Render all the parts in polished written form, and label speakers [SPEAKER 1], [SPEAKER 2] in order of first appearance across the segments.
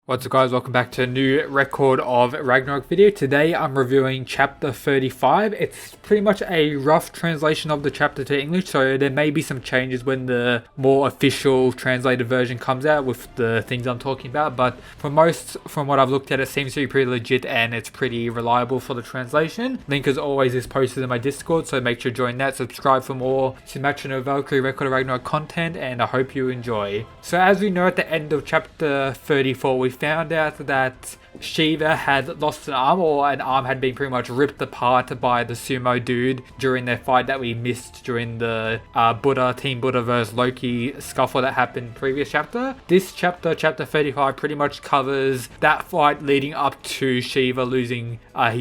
[SPEAKER 1] What's up guys, welcome back to a new record of Ragnarok video. Today I'm reviewing chapter 35. It's pretty much a rough translation of the chapter to English, so there may be some changes when the more official translated version comes out with the things I'm talking about, but from what I've looked at, it seems to be pretty legit and it's pretty reliable for the translation. Link as always is posted in my Discord, so make sure to join that, subscribe for more Symmetra no Valkyrie Record of Ragnarok content, and I hope you enjoy. So as we know, at the end of chapter 34 we found out that Shiva had lost an arm, or an arm had been pretty much ripped apart by the sumo dude during their fight that we missed during the Team Buddha vs Loki scuffle that happened previous chapter. This chapter, chapter 35, pretty much covers that fight leading up to Shiva losing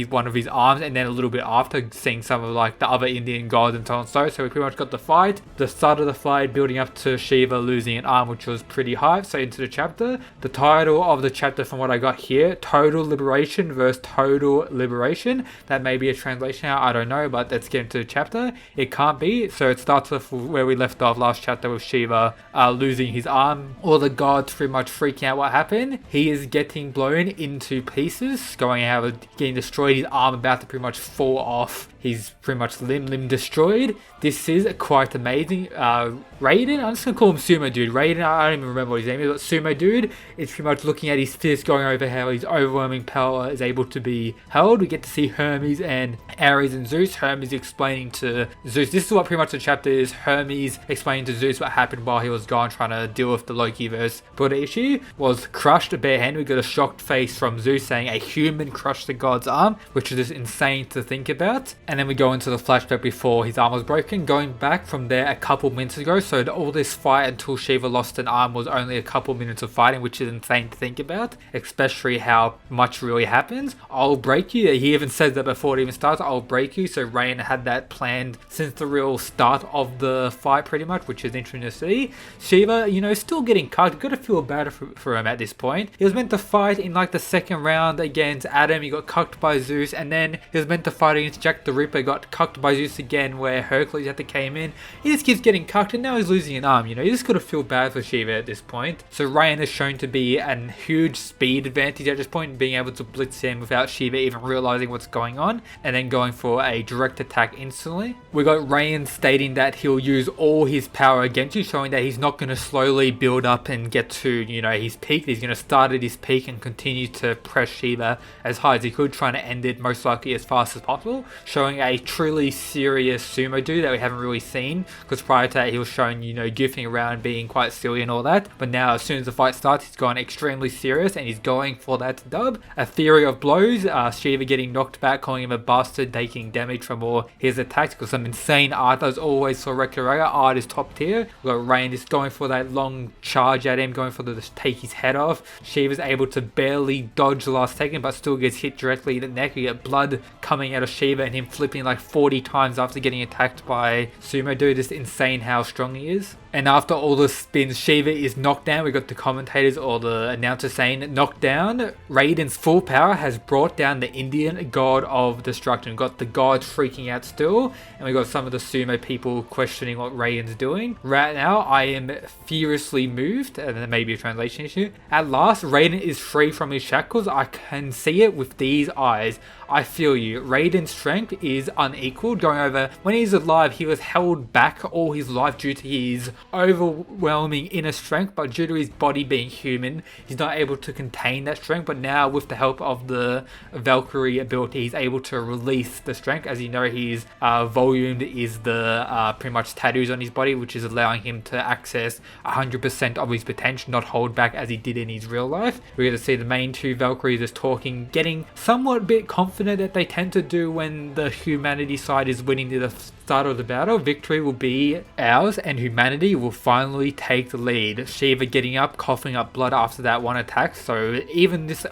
[SPEAKER 1] one of his arms, and then a little bit after seeing some of like the other Indian gods and so on. So we pretty much got the fight, the start of the fight building up to Shiva losing an arm, which was pretty hype. So into the chapter, the title of the chapter from what I got here, Total Liberation versus Total Liberation. That may be a translation, I don't know, but let's get into the chapter. It can't be. So it starts off where we left off last chapter with Shiva losing his arm. All the gods pretty much freaking out what happened. He is getting blown into pieces, getting destroyed, his arm about to pretty much fall off. He's pretty much limb destroyed. This is quite amazing. Raiden, I'm just gonna call him Sumo Dude. Raiden, I don't even remember what his name is, but Sumo Dude is pretty much looking at his fist, going over how his overwhelming power is able to be held. We get to see Hermes and Ares and Zeus. Hermes explaining to Zeus, this is what pretty much the chapter is, Hermes explaining to Zeus what happened while he was gone trying to deal with the Loki versus Buddha issue. Was crushed barehanded. We got a shocked face from Zeus saying a human crushed the god's arm, which is just insane to think about. And then we go into the flashback before his arm was broken, going back from there a couple minutes ago. So all this fight until Shiva lost an arm was only a couple minutes of fighting, which is insane to think about, especially how much really happens. I'll break you. He even says that before it even starts, I'll break you. So Raiden had that planned since the real start of the fight pretty much, which is interesting to see. Shiva, still getting cucked. You've got to feel bad for him at this point. He was meant to fight in like the second round against Adam. He got cucked by Zeus, and then he was meant to fight against Jack the Ripper, got cucked by Zeus again where Hercules had to came in. He just keeps getting cucked and now he's losing an arm. You just got to feel bad for Shiva at this point. So Raiden is shown to be a huge speed advantage at this point, being able to blitz him without Shiva even realizing what's going on, and then going for a direct attack instantly. We got Raiden stating that he'll use all his power against you, showing that he's not going to slowly build up and get to his peak. He's going to start at his peak and continue to press Shiva as high as he could, trying to end it most likely as fast as possible, showing a truly serious sumo dude that we haven't really seen, because prior to that he was shown goofing around, being quite silly and all that, but now as soon as the fight starts he's gone extremely serious and he's going for that dub. A theory of blows, Shiva getting knocked back, calling him a bastard, taking damage from all his attacks, because some insane art as always for Ragnarok. Art is top tier. We got Rain just going for that long charge at him, going for the take his head off. Shiva's able to barely dodge the last second but still gets hit directly in the neck. We get blood coming out of Shiva and him flipping like 40 times after getting attacked by Sumo Dude. It's insane how strong he is. And after all the spins, Shiva is knocked down. We got the commentators or the announcer saying, knocked down. Raiden's full power has brought down the Indian god of destruction. We got the gods freaking out still, and we got some of the sumo people questioning what Raiden's doing. Right now, I am furiously moved, and then maybe a translation issue. At last, Raiden is free from his shackles. I can see it with these eyes. I feel you. Raiden's strength is unequaled. Going over, when he's alive, he was held back all his life due to his overwhelming inner strength, but due to his body being human, he's not able to contain that strength. But now with the help of the Valkyrie ability, he's able to release the strength. As you know, he's volumed is the pretty much tattoos on his body, which is allowing him to access 100% of his potential, not hold back as he did in his real life. We're going to see the main two Valkyries just talking, getting somewhat bit confident that they tend to do when the humanity side is winning the start of the battle. Victory will be ours and humanity will finally take the lead. Shiva getting up, coughing up blood after that one attack. So even this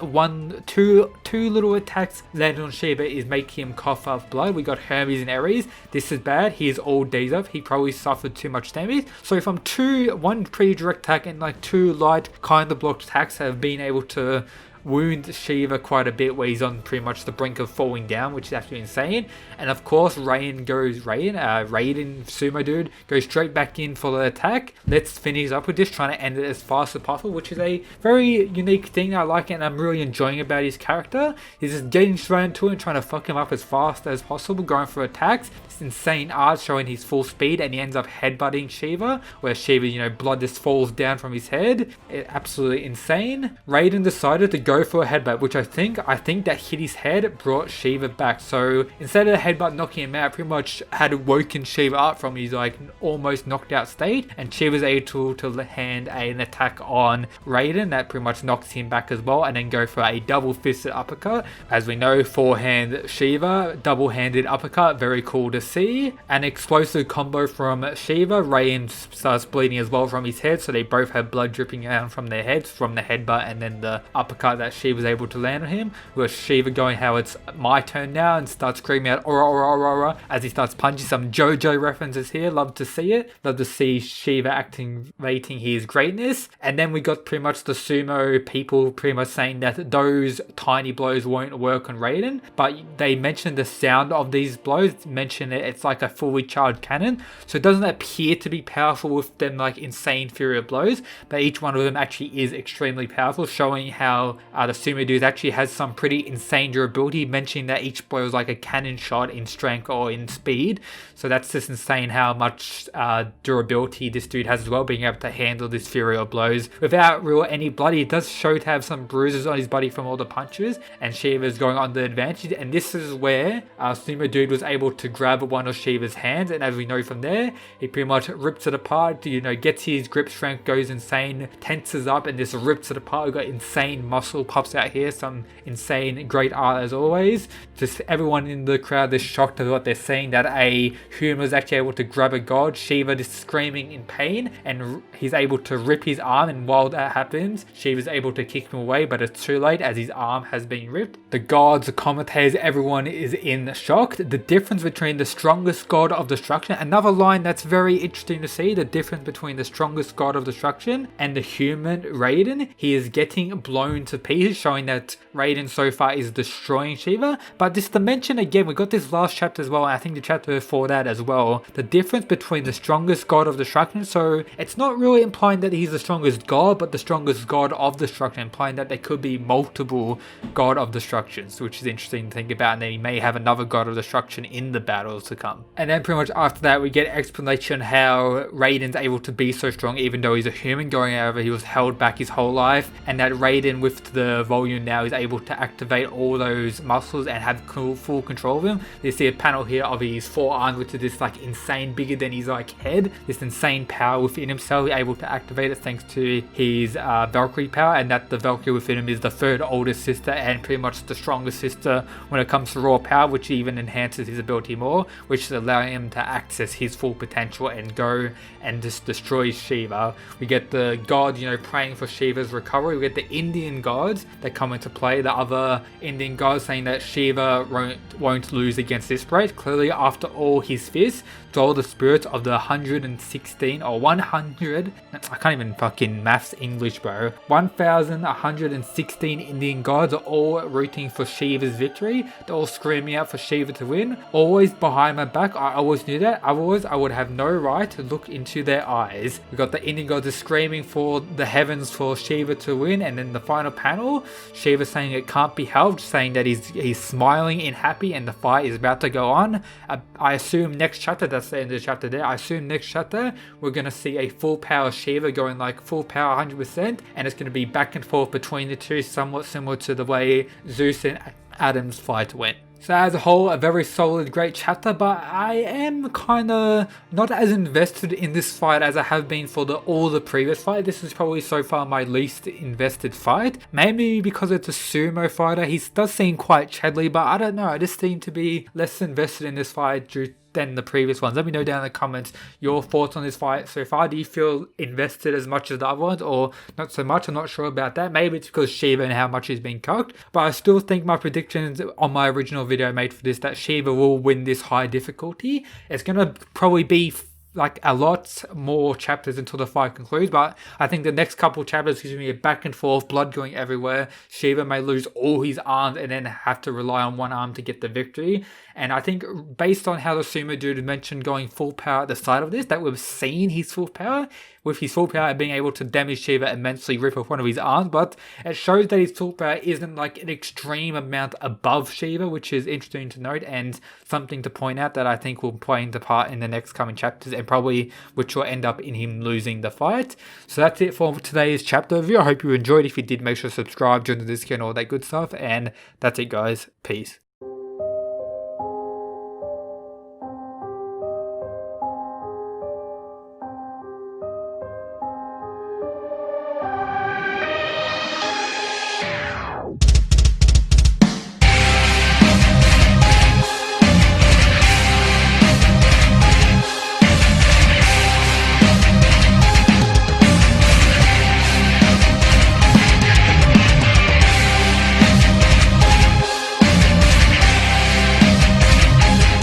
[SPEAKER 1] two little attacks landed on Shiva is making him cough up blood. We got Hermes and Ares. This is bad. He is all days up. He probably suffered too much damage. So from one pretty direct attack and like two light kind of blocked attacks have been able to wounds Shiva quite a bit, where he's on pretty much the brink of falling down, which is actually insane. And of course, Raiden Sumo Dude goes straight back in for the attack. Let's finish up with this, trying to end it as fast as possible, which is a very unique thing I like, and I'm really enjoying about his character. He's just getting straight into it and trying to fuck him up as fast as possible, going for attacks. This insane art showing his full speed, and he ends up headbutting Shiva, where Shiva, blood just falls down from his head. Absolutely insane. Raiden decided to go for a headbutt, which I think that hit his head, brought Shiva back. So instead of the headbutt knocking him out, pretty much had woken Shiva up from his almost knocked out state, and Shiva's able to hand an attack on Raiden that pretty much knocks him back as well, and then go for a double fisted uppercut. As we know, forehand Shiva, double-handed uppercut, very cool to see. An explosive combo from Shiva. Raiden starts bleeding as well from his head, so they both have blood dripping down from their heads from the headbutt and then the uppercut that Shiva was able to land on him. With Shiva going, how it's my turn now, and starts screaming out aura aura aura aura as he starts punching. Some JoJo references here, love to see it. Love to see Shiva activating his greatness. And then we got pretty much the sumo people pretty much saying that those tiny blows won't work on Raiden, but they mentioned the sound of these blows, mention it's like a fully charged cannon, so it doesn't appear to be powerful with them insane fury of blows, but each one of them actually is extremely powerful, showing how the sumo dude actually has some pretty insane durability, mentioning that each blow is like a cannon shot in strength or in speed. So that's just insane how much durability this dude has as well, being able to handle this fury of blows without any blood. He does show to have some bruises on his body from all the punches, and Shiva's going on the advantage. And this is where Sumo Dude was able to grab one of Shiva's hands, and as we know from there, he pretty much rips it apart, gets his grip strength, goes insane, tenses up, and just rips it apart. We've got insane muscle pops out here, some insane great art as always. Just everyone in the crowd is shocked at what they're saying, that a human was actually able to grab a god. Shiva is screaming in pain, and he's able to rip his arm, and while that happens, Shiva's able to kick him away, but it's too late as his arm has been ripped. The gods, the commentators, everyone is in shock. The difference between the strongest god of destruction, another line that's very interesting to see, the difference between the strongest god of destruction and the human Raiden. He is getting blown to pieces, showing that Raiden so far is destroying Shiva. But this dimension again, we got this last chapter as well, and I think the chapter before that as well, the difference between the strongest god of destruction. So it's not really implying that he's the strongest god, but the strongest god of destruction, implying that there could be multiple god of destructions, which is interesting to think about, and then he may have another god of destruction in the battles to come. And then pretty much after that, we get explanation how Raiden's able to be so strong even though he's a human, going over he was held back his whole life, and that Raiden with the volume now is able to activate all those muscles and have full control of them. You see a panel here of his forearm, which is this insane, bigger than his head, this insane power within himself, able to activate it thanks to his Valkyrie power, and that the Valkyrie within him is the third oldest sister and pretty much the strongest sister when it comes to raw power, which even enhances his ability more, which is allowing him to access his full potential and go and just destroy Shiva. We get the gods, praying for Shiva's recovery. We get the Indian gods that come into play, the other Indian gods saying that Shiva won't lose against this break. Clearly, after all his fists, all the spirits of the 116 or 100, I can't even fucking maths English, bro. 1,116 Indian gods are all rooting for Shiva's victory. They're all screaming out for Shiva to win. Always behind my back. I always knew that. Otherwise, I would have no right to look into their eyes. We got the Indian gods are screaming for the heavens for Shiva to win, and then the final panel, Shiva saying it can't be helped, saying that he's smiling and happy, and the fight is about to go on. I assume next chapter, that's the end of the chapter there. I assume next chapter we're gonna see a full power Shiva going full power 100%, and it's gonna be back and forth between the two, somewhat similar to the way Zeus and Adam's fight went. So as a whole, a very solid, great chapter, but I am kind of not as invested in this fight as I have been for all the previous fight. This is probably so far my least invested fight. Maybe because it's a sumo fighter. He does seem quite Chadley, but I don't know. I just seem to be less invested in this fight than the previous ones. Let me know down in the comments your thoughts on this fight so far. Do you feel invested as much as the other ones, or not so much? I'm not sure about that. Maybe it's because Shiva and how much he's been cooked, but I still think my predictions on my original video made for this, that Shiva will win this high difficulty. It's gonna probably be like a lot more chapters until the fight concludes, but I think the next couple chapters is going to be a back and forth, blood going everywhere. Shiva may lose all his arms and then have to rely on one arm to get the victory. And I think based on how the sumo dude mentioned going full power at the start of this, that we've seen his full power, with his full power being able to damage Shiva immensely, rip off one of his arms, but it shows that his full power isn't like an extreme amount above Shiva, which is interesting to note and something to point out that I think will play into part in the next coming chapters and probably which will end up in him losing the fight. So that's it for today's chapter review. I hope you enjoyed. If you did, make sure to subscribe, join the Discord, and all that good stuff. And that's it, guys. Peace.